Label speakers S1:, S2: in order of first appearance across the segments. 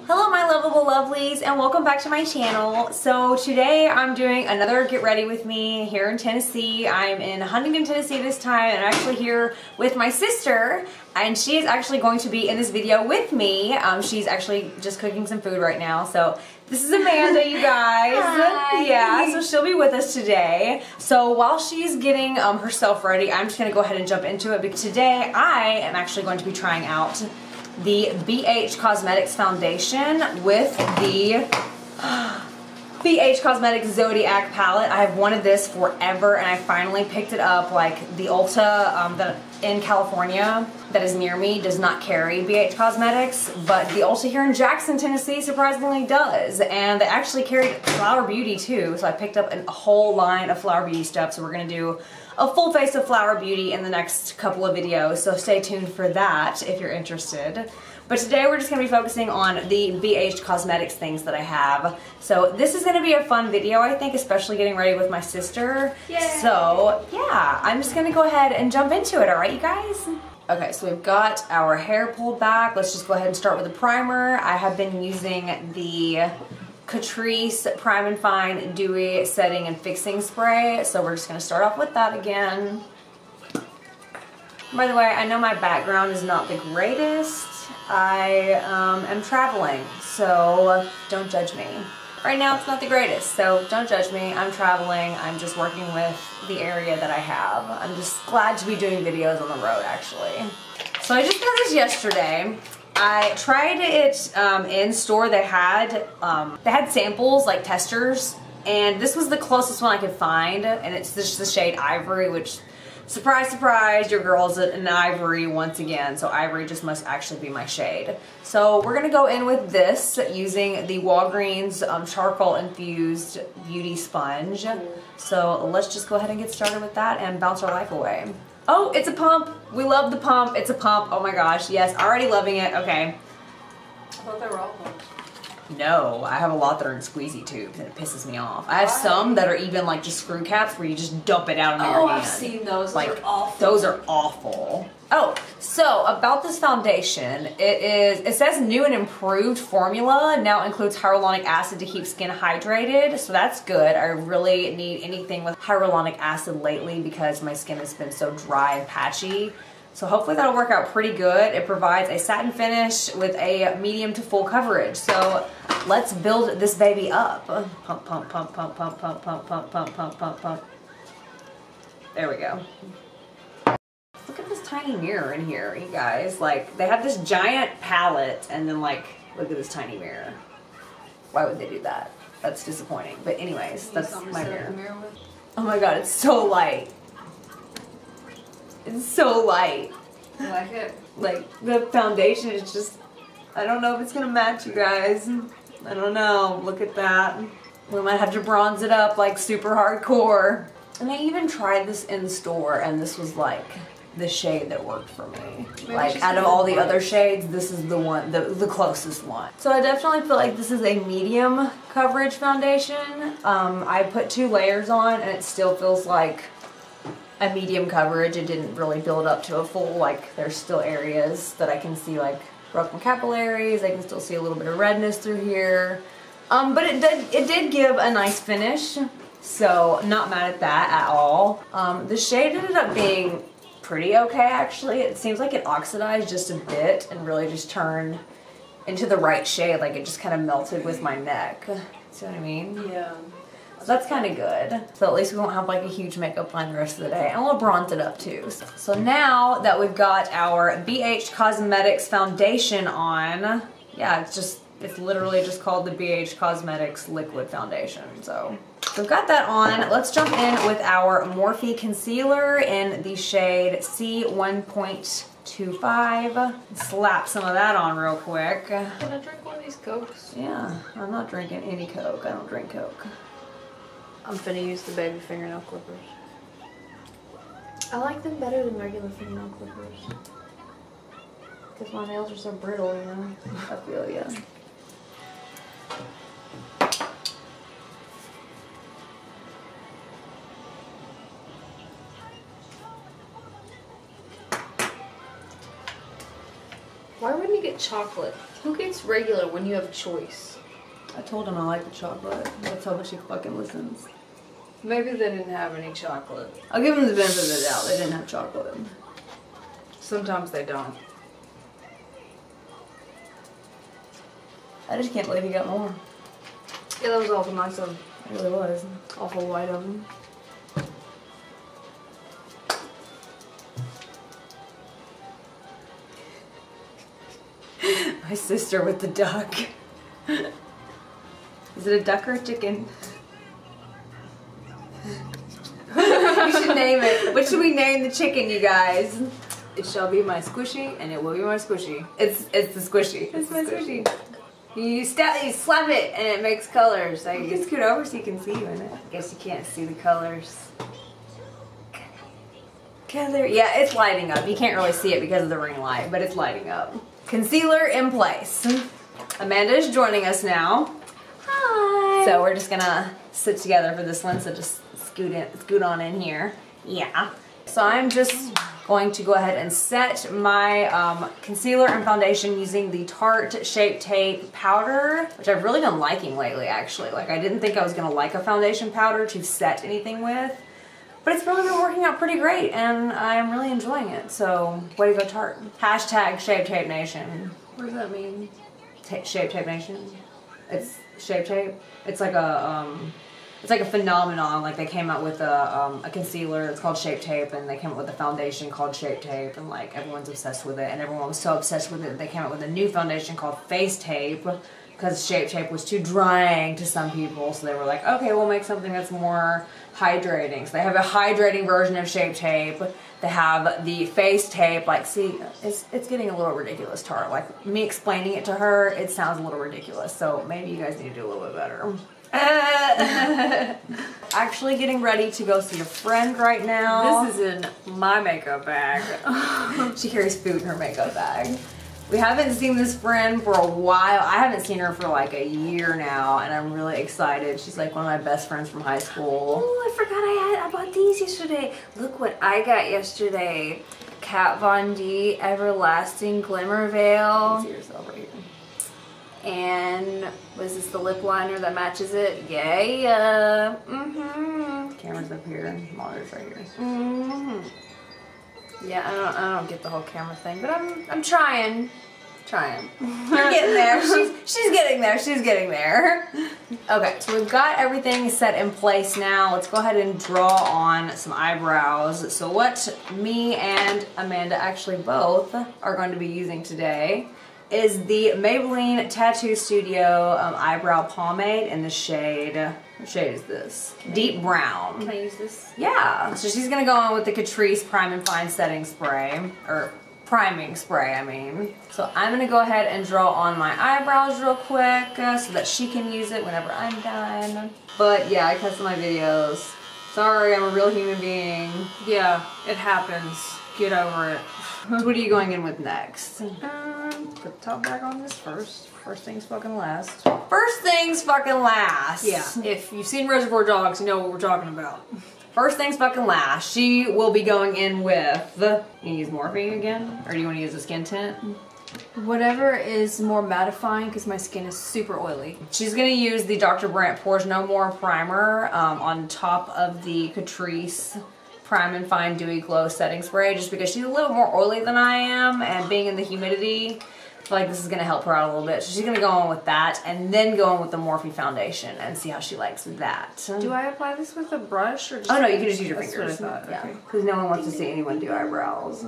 S1: Hello my lovable lovelies and welcome back to my channel. So today I'm doing another get ready with me here in Tennessee. I'm in Huntingdon, Tennessee this time, and I'm actually here with my sister, and she is actually going to be in this video with me. She's actually just cooking some food right now. So this is Amanda, you guys.
S2: Hi.
S1: Yeah, so she'll be with us today. So while she's getting herself ready, I'm just going to go ahead and jump into it because today I am actually going to be trying out the BH Cosmetics foundation with the BH Cosmetics Zodiac palette. I have wanted this forever and I finally picked it up. Like the Ulta that in California that is near me does not carry BH Cosmetics, but the Ulta here in Jackson, Tennessee surprisingly does. And they actually carried Flower Beauty too, so I picked up a whole line of Flower Beauty stuff. So we're gonna do a full face of Flower Beauty in the next couple of videos, so stay tuned for that if you're interested. But today we're just going to be focusing on the BH Cosmetics things that I have. So this is going to be a fun video, I think, especially getting ready with my sister.
S2: Yay.
S1: So yeah, I'm just going to go ahead and jump into it, alright you guys? Okay, so we've got our hair pulled back. Let's just go ahead and start with the primer. I have been using the Catrice Prime and Fine Dewy Setting and Fixing Spray. So we're just going to start off with that again. By the way, I know my background is not the greatest. I am traveling, so don't judge me. Right now it's not the greatest, so don't judge me. I'm traveling. I'm just working with the area that I have. I'm just glad to be doing videos on the road, actually. So I just got this yesterday. I tried it in store. They had samples, like testers, and this was the closest one I could find, and it's just the shade Ivory, which, surprise, surprise, your girl's an Ivory once again, so Ivory just must actually be my shade. So we're gonna go in with this using the Walgreens charcoal infused beauty sponge. So let's just go ahead and get started with that and bounce our life away. Oh, it's a pump. We love the pump. It's a pump. Oh my gosh. Yes, already loving it. Okay.
S2: I thought they were all pumps.
S1: No, I have a lot that are in squeezy tubes and it pisses me off. I have some that are even like just screw caps where you just dump it out into your hand.
S2: Oh, I've seen those.
S1: Like,
S2: those are awful.
S1: Those are awful. Oh, so about this foundation, it says new and improved formula now includes hyaluronic acid to keep skin hydrated, so that's good. I really need anything with hyaluronic acid lately because my skin has been so dry and patchy. So hopefully that'll work out pretty good. It provides a satin finish with a medium to full coverage. So let's build this baby up. Pump, pump, pump, pump, pump, pump, pump, pump, pump, pump, pump, pump. There we go. Look at this tiny mirror in here, you guys. Like, they have this giant palette and then like, look at this tiny mirror. Why would they do that? That's disappointing. But anyways, that's my mirror. Oh my god, it's so light. It's so light.
S2: I like it.
S1: Like, the foundation is just, I don't know if it's gonna match, you guys. I don't know. Look at that. We might have to bronze it up like super hardcore. And I even tried this in store and this was like the shade that worked for me.
S2: Maybe
S1: like out of all the other shades, this is the one, the closest one. So I definitely feel like this is a medium coverage foundation. I put 2 layers on and it still feels like a medium coverage. It didn't really build up to a full, like there's still areas that I can see like broken capillaries. I can still see a little bit of redness through here. But it did give a nice finish. So not mad at that at all. The shade ended up being pretty okay actually. It seems like it oxidized just a bit and really just turned into the right shade. Like it just kind of melted with my neck. See what I mean?
S2: Yeah.
S1: So that's kind of good. So at least we won't have like a huge makeup line the rest of the day. And we'll bronze it up too. So now that we've got our BH Cosmetics foundation on, yeah, it's literally just called the BH Cosmetics Liquid Foundation. So we've got that on. Let's jump in with our Morphe Concealer in the shade C1.25. Slap some of that on real quick.
S2: Can I drink one of these Cokes?
S1: Yeah, I'm not drinking any Coke. I don't drink Coke.
S2: I'm finna use the baby fingernail clippers. I like them better than regular fingernail clippers. Because my nails are so brittle, you know?
S1: I feel ya.
S2: Why wouldn't you get get chocolate? Who gets regular when you have a choice?
S1: I told him I like the chocolate. That's how much he fucking listens.
S2: Maybe they didn't have any chocolate.
S1: I'll give him the benefit of the doubt. They didn't have chocolate.
S2: Sometimes they don't.
S1: I just can't believe he got more.
S2: Yeah, that was awful nice of him.
S1: It really was.
S2: Awful white of him.
S1: My sister with the duck. Is it a duck or a chicken? We should name it. What should we name the chicken, you guys?
S2: It shall be my squishy, and it will be my squishy.
S1: It's the squishy.
S2: It's my squishy. You slap it, and it makes colors.
S1: You can scoot over so you can see you in it.
S2: I guess you can't see the colors.
S1: Color. Yeah, it's lighting up. You can't really see it because of the ring light, but it's lighting up. Concealer in place. Amanda is joining us now.
S2: Hi.
S1: So we're just gonna sit together for this one. So just scoot on in here. Yeah. So I'm just going to go ahead and set my concealer and foundation using the Tarte Shape Tape powder, which I've really been liking lately, actually. Like, I didn't think I was gonna like a foundation powder to set anything with, but it's really been working out pretty great, and I'm really enjoying it. So, way to go, Tarte. Hashtag Shape Tape Nation.
S2: What does that mean?
S1: Shape Tape Nation. It's Shape Tape. It's like a phenomenon. Like, they came out with a concealer, it's called Shape Tape, and they came out with a foundation called Shape Tape, and like everyone's obsessed with it, and everyone was so obsessed with it they came out with a new foundation called Face Tape because Shape Tape was too drying to some people, so they were like, okay, we'll make something that's more hydrating. So they have a hydrating version of Shape Tape. They have the Face Tape. Like, see, it's getting a little ridiculous, Tarte. Like, me explaining it to her, it sounds a little ridiculous, so maybe you guys need to do a little bit better. Actually getting ready to go see a friend right now.
S2: This is in my makeup bag.
S1: She carries food in her makeup bag. We haven't seen this friend for a while. I haven't seen her for like a year now, and I'm really excited. She's like one of my best friends from high school.
S2: Oh, I forgot I bought these yesterday. Look what I got yesterday. Kat Von D Everlasting Glimmer Veil.
S1: See yourself right here.
S2: And was this the lip liner that matches it? Yeah.
S1: Camera's up here, monitor's right here.
S2: Yeah, I don't get the whole camera thing, but I'm trying.
S1: You're getting there. She's getting there. She's getting there. Okay, so we've got everything set in place now. Let's go ahead and draw on some eyebrows. So what me and Amanda actually both are going to be using today is the Maybelline Tattoo Studio eyebrow pomade in the shade, what shade is this? Deep brown.
S2: Can I use this?
S1: Yeah. So she's gonna go on with the Catrice Prime and Fine setting spray, or priming spray, I mean. So I'm gonna go ahead and draw on my eyebrows real quick so that she can use it whenever I'm done. But yeah, I cut some of my videos. Sorry, I'm a real human being.
S2: Yeah, it happens. Get over it.
S1: What are you going in with next? Put the top back on this first. First things fucking last. First things fucking last.
S2: Yeah, if you've seen Reservoir Dogs, you know what we're talking about.
S1: First things fucking last. She will be going in with you use Morphe again? Or do you want to use a skin tint?
S2: Whatever is more mattifying because my skin is super oily.
S1: She's going to use the Dr. Brandt Pores No More primer on top of the Catrice Prime and Fine Dewy Glow setting spray, just because she's a little more oily than I am, and being in the humidity, I feel like this is going to help her out a little bit. So she's going to go on with that, and then go on with the Morphe foundation and see how she likes that.
S2: Do I apply this with a brush or just...
S1: Oh no, you can just use your fingers.
S2: That's what I thought.
S1: Yeah,
S2: Okay.
S1: because no one wants to see anyone do eyebrows.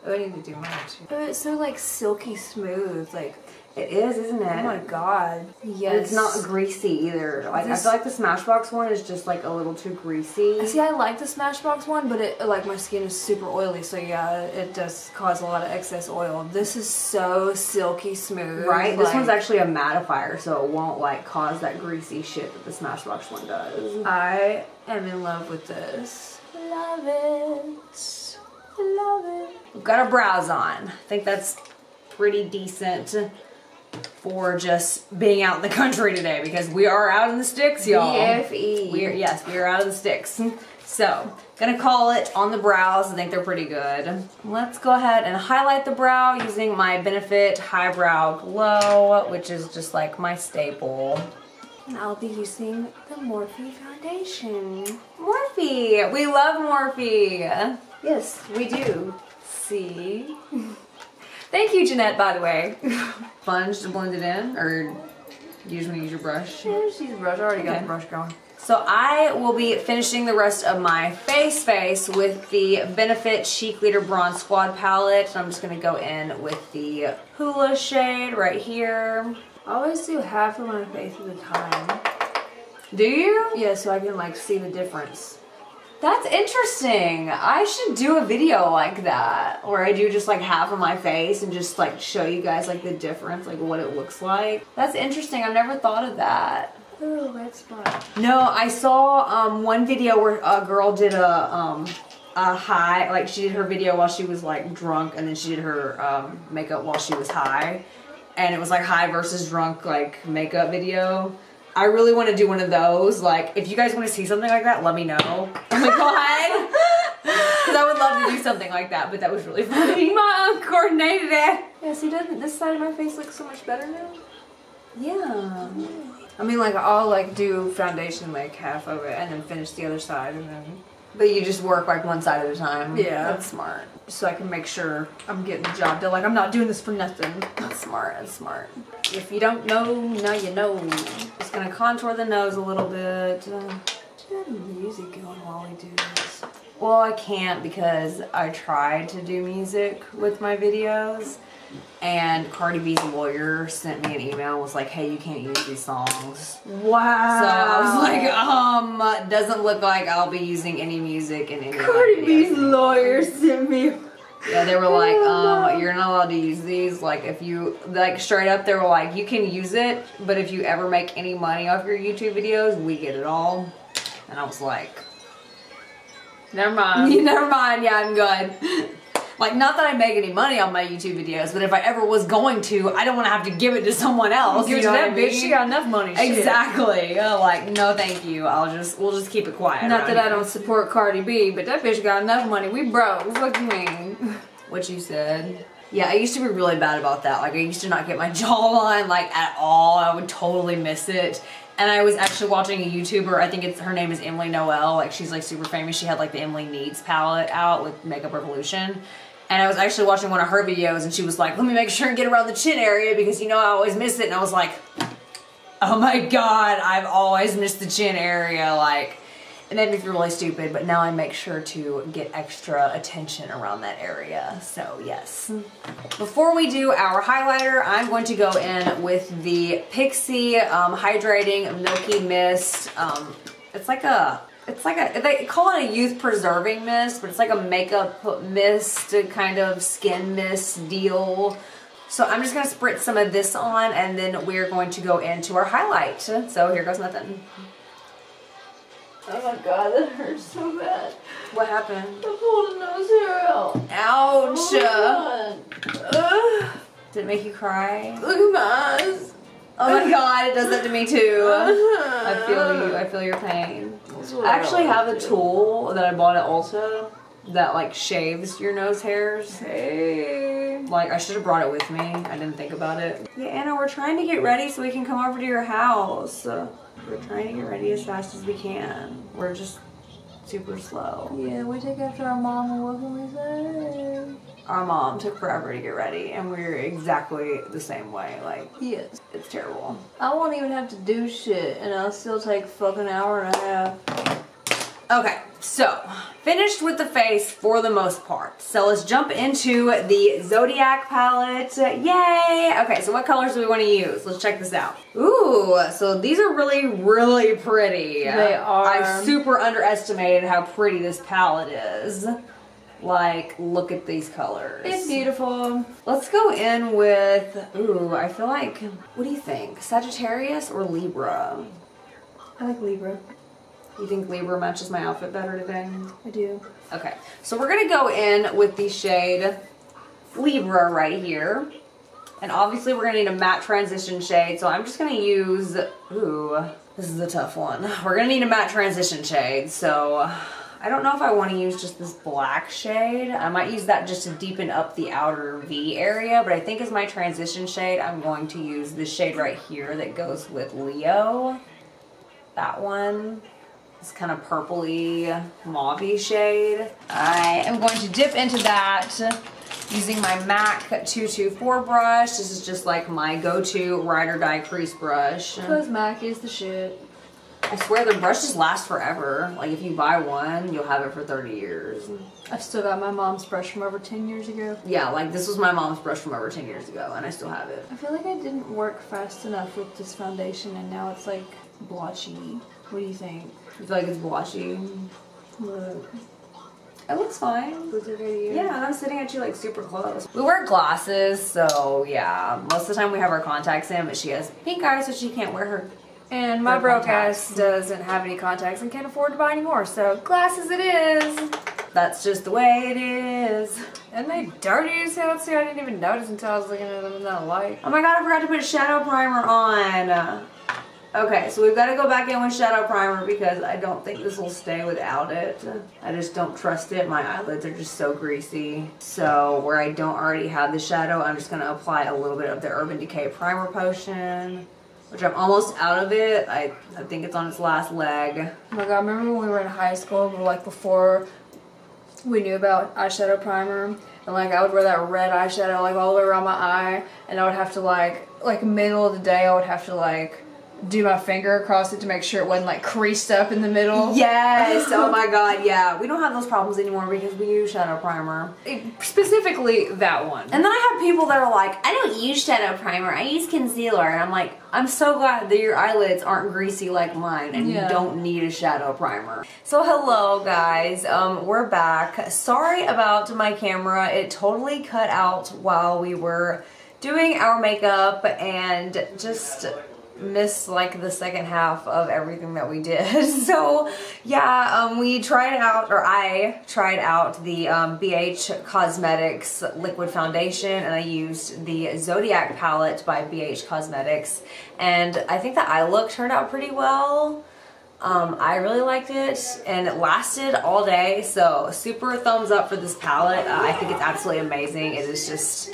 S2: Oh, I need to do mine too. Oh, it's so like silky smooth, like...
S1: It is, isn't it?
S2: Oh my god. Yes.
S1: It's not greasy either. Like, I feel like the Smashbox one is just like a little too greasy.
S2: See, I like the Smashbox one, but it like my skin is super oily, so yeah, it does cause a lot of excess oil. This is so silky smooth.
S1: Right? This one's actually a mattifier, so it won't like cause that greasy shit that the Smashbox one does.
S2: I am in love with this. Love it. Love it.
S1: We've got our brows on. I think that's pretty decent for just being out in the country today, because we are out in the sticks, y'all.
S2: BFE.
S1: We are out in the sticks. So, gonna call it on the brows. I think they're pretty good. Let's go ahead and highlight the brow using my Benefit Highbrow Glow, which is just like my staple. And I'll be using the Morphe foundation. Morphe! We love Morphe!
S2: Yes, we do.
S1: See? Thank you, Jeanette, by the way. Sponge to blend it in, or you just want to use your brush?
S2: Yeah, just use a brush. I already got the brush going.
S1: So I will be finishing the rest of my face with the Benefit Cheek Leader Bronze Squad palette. And I'm just going to go in with the Hula shade right here.
S2: I always do half of my face at a time.
S1: Do you?
S2: Yeah, so I can like see the difference.
S1: That's interesting. I should do a video like that where I do just like half of my face and just like show you guys like the difference, like what it looks like. That's interesting. I've never thought of that.
S2: A little red spot.
S1: No, I saw one video where a girl did a high, like she did her video while she was like drunk, and then she did her makeup while she was high, and it was like high versus drunk like makeup video. I really want to do one of those. Like, if you guys want to see something like that, let me know. Oh my god. Because I would love to do something like that, but that was really funny. My uncoordinated it.
S2: Yeah, see, doesn't this side of my face look so much better now?
S1: Yeah.
S2: I mean, like, I'll like do foundation like half of it and then finish the other side and then...
S1: But you just work like one side at a time.
S2: Yeah.
S1: That's smart.
S2: So I can make sure I'm getting the job done. Like, I'm not doing this for nothing.
S1: That's smart, that's smart. If you don't know, now you know. Just gonna contour the nose a little bit.
S2: Should have music going while we do this.
S1: Well, I can't because I tried to do music with my videos, and Cardi B's lawyer sent me an email and was like, hey, you can't use these songs.
S2: Wow.
S1: So I was like, doesn't look like I'll be using any music in any
S2: Cardi B's lawyer sent me.
S1: Yeah, they were like, you're not allowed to use these. Like, if you, like, straight up, they were like, you can use it, but if you ever make any money off your YouTube videos, we get it all. And I was like,
S2: never mind.
S1: Never mind, yeah, I'm good. Like, not that I make any money on my YouTube videos, but if I ever was going to, I don't want to have to give it to someone else.
S2: Give it to that bitch, she got enough money.
S1: Exactly. Like, no thank you. We'll just keep it quiet.
S2: Not that I don't support Cardi B, but that bitch got enough money. We broke. What you mean?
S1: What you said. Yeah, I used to be really bad about that. Like, I used to not get my jawline, like, at all. I would totally miss it. And I was actually watching a YouTuber, I think her name is Emily Noel. Like, she's, like, super famous. She had, like, the Emily Needs palette out with Makeup Revolution. And I was actually watching one of her videos, and she was like, let me make sure and get around the chin area because, you know, I always miss it. And I was like, oh my god, I've always missed the chin area. Like, it made me feel really stupid, but now I make sure to get extra attention around that area. So, yes. Before we do our highlighter, I'm going to go in with the Pixie Hydrating Milky Mist. They call it a youth preserving mist, but it's like a makeup mist, kind of skin mist deal. So I'm just going to spritz some of this on, and then we're going to go into our highlight. So here goes nothing.
S2: Oh my god, that hurts so bad.
S1: What happened?
S2: I pulled a nose hair out.
S1: Ouch!
S2: Oh
S1: Did it make you cry?
S2: Look at my eyes.
S1: Oh my god, it does that to me too. I feel you. I feel your pain. I actually have a tool that I bought at Ulta that like shaves your nose hairs.
S2: Hey.
S1: Like, I should have brought it with me. I didn't think about it. Yeah, Anna, we're trying to get ready so we can come over to your house. We're trying to get ready as fast as we can. We're just super slow.
S2: Yeah, we take after our mom, and what can we say?
S1: Our mom took forever to get ready, and we're exactly the same way. Like,
S2: yes,
S1: it's terrible.
S2: I won't even have to do shit, and I'll still take fucking an hour and a half.
S1: Okay, so finished with the face for the most part. So let's jump into the Zodiac palette. Yay! Okay, so what colors do we want to use? Let's check this out. Ooh, so these are really, really pretty.
S2: They are.
S1: I super underestimated how pretty this palette is. Like, look at these colors.
S2: It's beautiful.
S1: Let's go in with, ooh, I feel like, what do you think? Sagittarius or Libra?
S2: I like Libra.
S1: You think Libra matches my outfit better today?
S2: I do.
S1: Okay, so we're gonna go in with the shade Libra right here. And obviously we're gonna need a matte transition shade, so I'm just gonna use, ooh, this is a tough one. We're gonna need a matte transition shade, so I I don't know if I want to use just this black shade. I might use that just to deepen up the outer V area, but I think as my transition shade, I'm going to use this shade right here that goes with Leo. That one. This kind of purpley, mauve-y shade. I am going to dip into that using my MAC 224 brush. This is just like my go-to ride or die crease brush.
S2: Because MAC is the shit.
S1: I swear the brushes last forever. Like if you buy one, you'll have it for 30 years.
S2: I've still got my mom's brush from over 10 years ago.
S1: Yeah, like this was my mom's brush from over 10 years ago and I still have it.
S2: I feel like I didn't work fast enough with this foundation and now it's like blotchy. What do you think?
S1: You feel like it's blotchy?
S2: Look.
S1: It looks fine.
S2: Looks okay to you?
S1: Yeah, and I'm sitting at you like super close. We wear glasses, so yeah. Most of the time we have our contacts in, but she has pink eyes, so she can't wear her.
S2: And my broke ass doesn't have any contacts and can't afford to buy any more, so glasses it is.
S1: That's just the way it is.
S2: And they dirty as hell too. I didn't even notice until I was looking at them in that light.
S1: Oh my god, I forgot to put shadow primer on. Okay, so we've got to go back in with shadow primer because I don't think this will stay without it. I just don't trust it. My eyelids are just so greasy. So where I don't already have the shadow, I'm just going to apply a little bit of the Urban Decay Primer Potion, which I'm almost out of it. I think it's on its last leg.
S2: Oh my god, remember when we were in high school, but like before we knew about eyeshadow primer, and like I would wear that red eyeshadow like all the way around my eye, and I would have to like middle of the day, I would have to like do my finger across it to make sure it wasn't like creased up in the middle.
S1: Yes, oh my god, yeah. We don't have those problems anymore because we use shadow primer.
S2: Specifically that one.
S1: And then I have people that are like, I don't use shadow primer, I use concealer. And I'm like, I'm so glad that your eyelids aren't greasy like mine and you don't need a shadow primer. So hello guys, we're back. Sorry about my camera. It totally cut out while we were doing our makeup and just missed like the second half of everything that we did. So yeah, we tried out, or I tried out the BH Cosmetics liquid foundation, and I used the Zodiac palette by BH Cosmetics, and I think the eye look turned out pretty well. I really liked it and it lasted all day, so super thumbs up for this palette. I think it's absolutely amazing. It is just,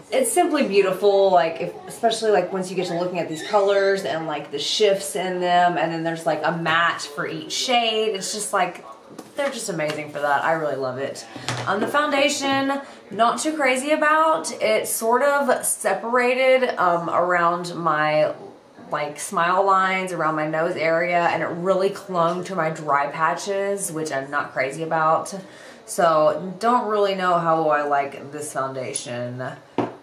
S1: it's simply beautiful, like especially like once you get to looking at these colors and like the shifts in them, and then there's like a matte for each shade. It's just like, they're just amazing for that. I really love it. The foundation, not too crazy about. It sort of separated around my like smile lines, around my nose area, and it really clung to my dry patches, which I'm not crazy about. So don't really know how I like this foundation.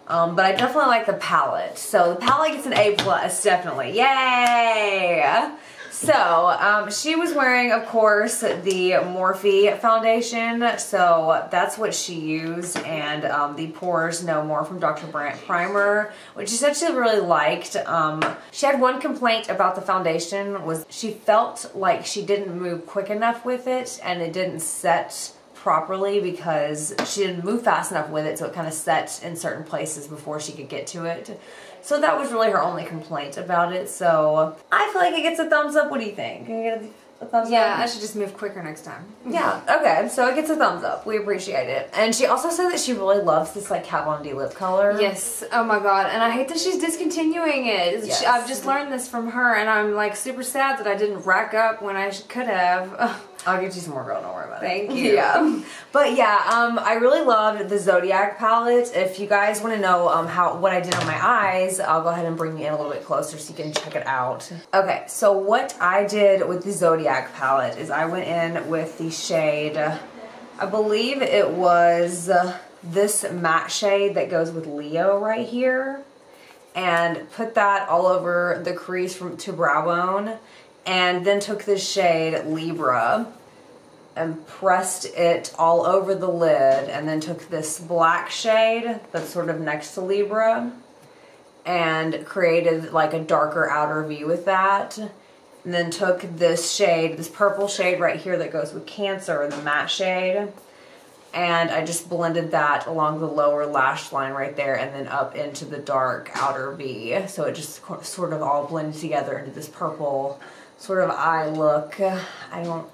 S1: But I definitely like the palette. So the palette gets an A+, definitely. Yay! So, she was wearing, of course, the Morphe foundation. So that's what she used. And the Pores No More from Dr. Brandt primer, which she said she really liked. She had one complaint about the foundation, was she felt like she didn't move quick enough with it and it didn't set properly because she didn't move fast enough with it, so it kind of set in certain places before she could get to it. So that was really her only complaint about it. So I feel like it gets a thumbs up. What do you think? Can you get a thumbs up?
S2: Yeah, I should just move quicker next time.
S1: Yeah, okay, so it gets a thumbs up. We appreciate it. And she also said that she really loves this like Kat Von D lip color.
S2: Yes, oh my god, and I hate that she's discontinuing it.
S1: Yes.
S2: I've just learned this from her, and I'm like super sad that I didn't rack up when I could have.
S1: I'll get you some more, girl, don't worry about it.
S2: Thank you.
S1: Yeah. But yeah, I really loved the Zodiac palette. If you guys want to know what I did on my eyes, I'll go ahead and bring you in a little bit closer so you can check it out. Okay, so what I did with the Zodiac palette is I went in with the shade, I believe it was this matte shade that goes with Leo right here, and put that all over the crease to brow bone. And then took this shade Libra and pressed it all over the lid, and then took this black shade that's sort of next to Libra and created like a darker outer V with that. And then took this shade, this purple shade right here that goes with Cancer, the matte shade, and I just blended that along the lower lash line right there and then up into the dark outer V. So it just sort of all blended together into this purple sort of eye look. I don't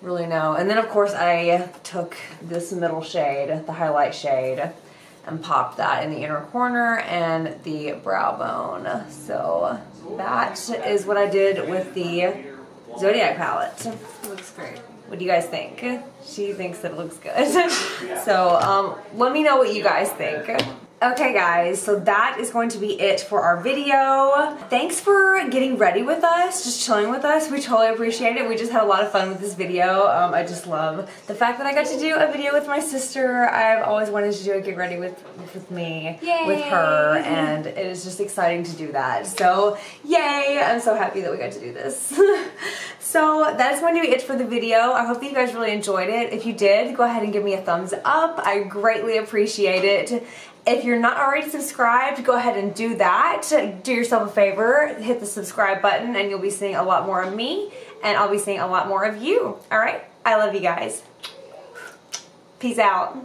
S1: really know. And then of course I took this middle shade, the highlight shade, and popped that in the inner corner and the brow bone. So that is what I did with the Zodiac palette. It looks great. What do you guys think? She thinks that it looks good. So let me know what you guys think. Okay guys, so that is going to be it for our video. Thanks for getting ready with us, just chilling with us. We totally appreciate it. We just had a lot of fun with this video. I just love the fact that I got to do a video with my sister. I've always wanted to do a get ready with me, yay, with her, and it is just exciting to do that. So yay, I'm so happy that we got to do this. So that is going to be it for the video. I hope that you guys really enjoyed it. If you did, go ahead and give me a thumbs up. I greatly appreciate it. If you're not already subscribed, go ahead and do that. Do yourself a favor, hit the subscribe button, and you'll be seeing a lot more of me, and I'll be seeing a lot more of you. All right? I love you guys. Peace out.